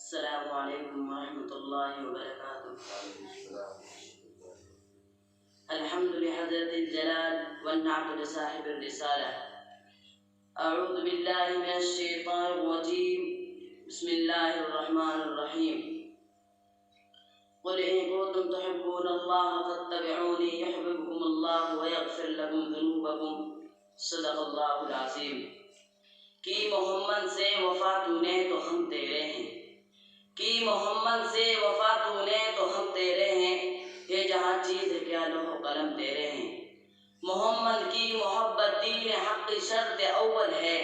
السلام علیکم ورحمۃ اللہ وبرکاتہ۔ الحمد لحضرت الجلال والنعت لصاحب الرسالہ۔ اعوذ باللہ من الشیطان الرجیم، بسم اللہ الرحمن الرحیم۔ قل ان کنتم تحبون اللہ فاتبعونی یحببکم اللہ ویغفر لکم ذنوبکم، صدق اللہ العظیم۔ کی محمد سے وفا تو نے تو ہم تیرے ہیں، کی محمد سے وفا تو نے تو ہم تیرے ہیں، یہ جہاں چیز ہے کیا لوح و قلم تیرے ہیں۔ محمد کی محبت دین حق شرط اول ہے،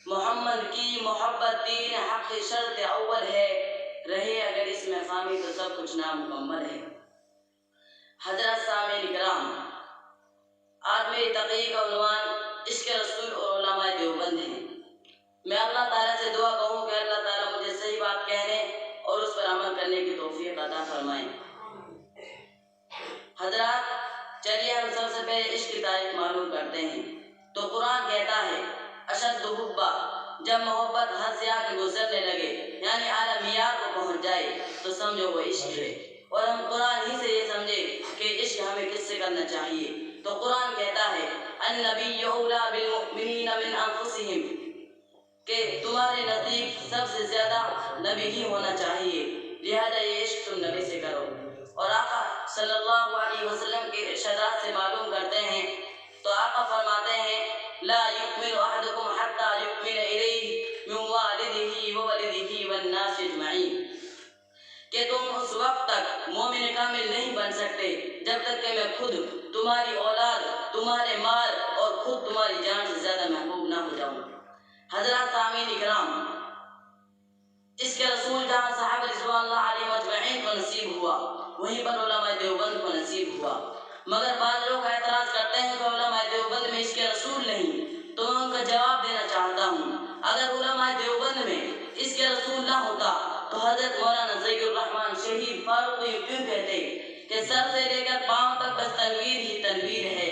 محمد کی محبت دین حق شرط اول ہے، رہے اگر اس میں خامی تو سب کچھ نامکمل ہے۔ حضرت سامعین کرام، آج میری تقریر کا عنوان عشق رسول اور علماء دیوبند ہے۔ میں اللہ تعالیٰ سے دعا کروں کہ اللہ تعالیٰ مجھے صحیح بات کہنے اور اس پر عمل کرنے کی توفیق عطا فرمائیں۔ حضرات، چلیے ہم سب سے پہلے عشق کی تاریخ معلوم کرتے ہیں۔ تو قرآن کہتا ہے اشد حبا، جب محبت حد سے آگے گزرنے لگے یعنی اعلیٰ معیار کو پہنچ جائے تو سمجھو وہ عشق ہے، اور ہم قرآن ہی سے یہ سمجھے کہ عشق ہمیں کس سے کرنا چاہیے۔ تو قرآن کہتا ہے النبی اولیٰ بالمؤمنین من انفسہم، کہ تمہارے نزدیک سب سے زیادہ نبی ہی ہونا چاہیے، لہذا یہ عشق تم نبی سے کرو۔ اور آقا صلی اللہ علیہ وسلم کے ارشادات سے معلوم کرتے ہیں تو آقا فرماتے ہیں لا یؤمن احدکم حتی یؤمن الیہ من والدہ وولدہ والناس اجمعین، کہ تم اس وقت تک مومن کامل نہیں بن سکتے جب تک کہ میں خود تمہاری اولاد، تمہارے مال اور خود تمہاری جان سے زیادہ محبوب نہ ہو جاؤں۔ حضرات سامعین اکرام، اس کے رسول جہاں صحابہ رضوان اللہ علیہ مجمعین کو نصیب ہوا وہیں پر علماء دیوبند کو نصیب ہوا، مگر بعض لوگ اعتراض کرتے ہیں کہ علماء دیوبند میں اس کے رسول نہیں، تو میں ان کا جواب دینا چاہتا ہوں اگر علماء دیوبند میں اس کے رسول نہ ہوتا تو حضرت مولانا ذکی الرحمن شہید فاروقی کیوں کہتے کہ سر سے لے کر پاؤں تک بس تنویر ہی تنویر ہے،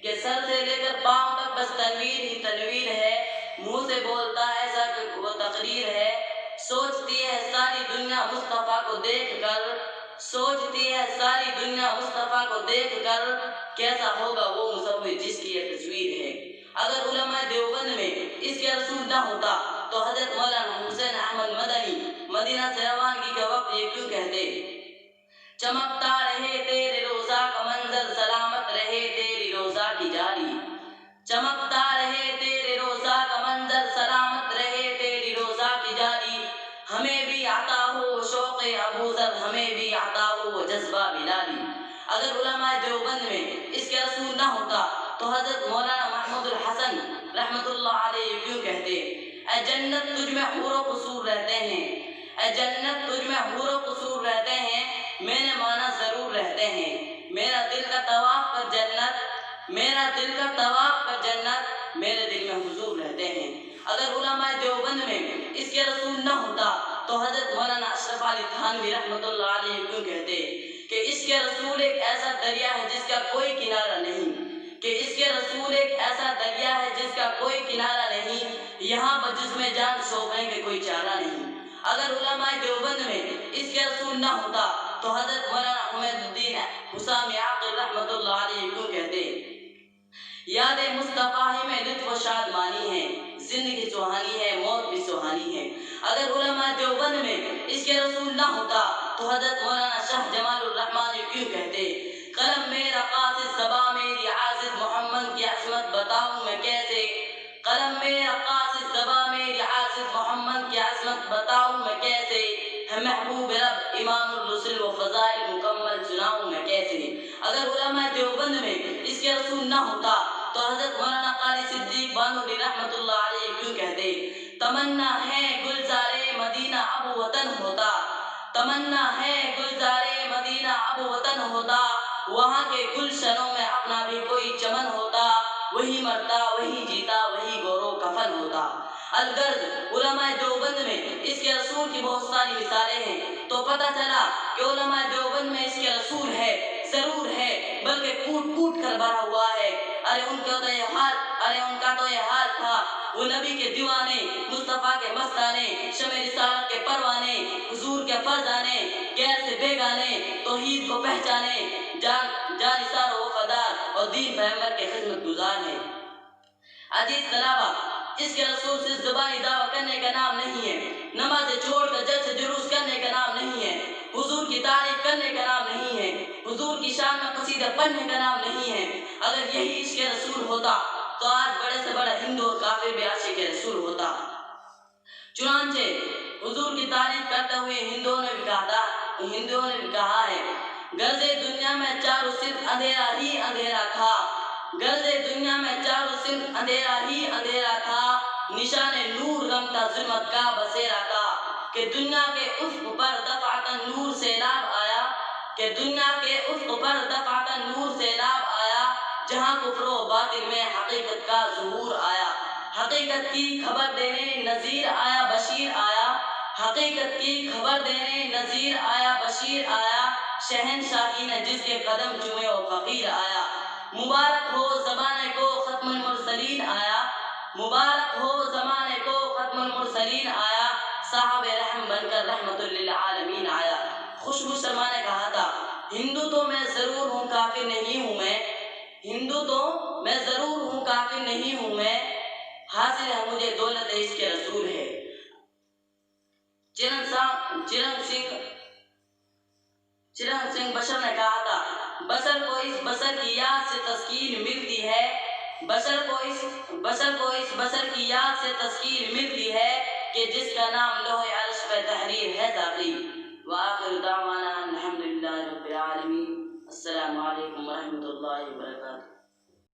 کہ سر سے لے کر پاؤں تک بس تنویر ہی تنویر ہے، منہ سے بولتا ایسا کہ وہ تقریر ہے، سوچتی ہے ساری دنیا مصطفیٰ کو دیکھ کر، سوچتی ہے ساری دنیا مصطفیٰ کو دیکھ کر، کیسا ہوگا وہ مصور جس کی یہ تصویر ہے۔ اگر علماء دیوبند میں اس کے رسول نہ ہوتا تو حضرت مولانا حسین احمد مدنی مدینہ سے روانگی کے وقت یہ کیوں کہتے چمکتا رہے تیرے روزہ کا منظر، سلامت رہے تیری روزہ کی جاری، چمکتا رہے تیرے روزہ کا منظر، سلامت رہے تیری روزہ کی جاری، ہمیں بھی عطا ہو شوق ابو ذر، ہمیں بھی عطا ہو جذبہ بلالی۔ اگر علماء دیوبند میں اس کے رسول نہ ہوتا تو حضرت مولانا محمود الحسن رحمۃ اللہ علیہ کیوں کہتے اے جنت تجھ میں حور و قصور رہتے ہیں، اے جنت تجھ میں حور و قصور رہتے ہیں، میں نے مانا ضرور رہتے ہیں، میرا دل کا طواف کر جنت، میرا دل کا طواف کر جنت، میرے دل میں حضور رہتے ہیں۔ اگر علماء دیوبند میں اس کے رسول نہ ہوتا تو حضرت مولانا اشرف علی تھانوی رحمۃ اللہ علیہ کیوں کہتے کہ اس کے رسول ایک ایسا دریا ہے جس کا کوئی کنارہ نہیں، کہ اس کے رسول ایک ایسا دریا ہے جس کا کوئی کنارہ نہیں، یہاں پر جس میں جان سوکھنے کے کوئی چارہ نہیں۔ اگر علماء دیوبند میں اس کے رسول نہ ہوتا تو حضرت مولانا حمید الدین حسامی عاقل رحمۃ اللہ علیہ کیوں کہتے یاد مصطفیٰ ہی میں لطف و شادمانی ہے، زندگی سہانی ہے موت بھی سہانی ہے۔ اگر علماء دیوبند میں اس کے رسول نہ ہوتا تو حضرت مولانا شاہ جمال الرحمن کیوں کہتے قلم میرا قاصد زباں میری عازب، محمد کی عصمت بتاؤں میں کیسے، قلم میرا قاصد زباں میری عازب، محمد کی عصمت بتاؤں میں کیسے، ہے محبوب رب امام الرسل و فضائل مکمل سناؤں میں کیسے۔ اگر علماء دیوبند میں اس کے رسول نہ ہوتا تو حضرت مولانا قاری صدیق بانوری رحمۃ اللہ علیہ کیوں کہتے تمنا ہے گلزار مدینہ اب وطن ہوتا، تمنا ہے گلزار مدینہ اب وطن ہوتا، وہاں کے گلشنوں میں اپنا بھی کوئی چمن ہوتا، وہی مرتا وہی جیتا وہی گورو کفن ہوتا۔ الغرض علماء دیوبند میں اس کے رسول کی بہت ساری مثالیں ہیں، تو پتہ چلا کہ علماء دیوبند میں اس کے رسول ہے، ضرور ہے، بلکہ کوٹ کوٹ کر بھرا ہوا ہے۔ ارے ان کا تو یہ حال تھا، وہ نبی کے دیوانے، مصطفیٰ کے مستانے، شمع رسالت کے پروانے، پیغمبر کے خدمت گزار ہیں۔ عزیز طلبہ، اس کے رسول صرف زبانی دعویٰ کرنے کا نام نہیں ہے، نماز چھوڑ کر جلسے جلوس کرنے کا نام نہیں ہے، حضور کی تعریف کرنے کا نام نہیں ہے، حضور کی شان میں قصیدہ پڑھنے کا نام نہیں ہے۔ اگر یہی عشق رسول ہوتا تو آج بڑے سے بڑا ہندو اور کافر بھی عاشق رسول ہوتا۔ چنانچہ حضور کی تعریف کرتے ہوئے ہندوؤں نے بھی کہا ہے، گرزے دنیا میں چاروں صرف اندھیرا ہی اندھیرا تھا، گرزے دنیا میں چاروں صرف اندھیرا ہی اندھیرا تھا، نشان نور رمتا ظلمت کا بسیرا تھا، کہ دنیا کے افق پر دفعتاً نور سیلاب آیا، کہ دنیا کے افق پر دفعتاً نور سیلاب آیا، جہاں کفر و باطل میں حقیقت کا ظہور آیا، حقیقت کی خبر دینے نذیر آیا بشیر آیا، حقیقت کی خبر دینے نذیر آیا بشیر آیا، شہنشاہی نے جس کے قدم چومے وہ فقیر آیا، مبارک ہو زمانے کو ختم المرسلین آیا، مبارک ہو زمانے کو ختم المرسلین آیا، صاحب رحم بن کر رحمت للعالمین آیا۔ خوشبو شرما نے کہا تھا، ہندو تو میں ضرور ہوں کافر نہیں ہوں میں، ہندو تو میں ضرور ہوں کافر نہیں ہوں میں، حاصل ہے مجھے دولت اس کے رسول ہے۔ چرن سنگھ بشر نے کہا تھا، بشر کو اس بشر کی یاد سے تسکین ملتی ہے، بشر کو اس بشر کی یاد سے تسکین ملتی ہے، کہ جس کا نام لوح عرش پہ تحریر ہے ذاتی۔ وآخر دعوانا الحمدللہ رب العالمین۔ السلام علیکم ورحمۃ اللہ وبرکاتہ۔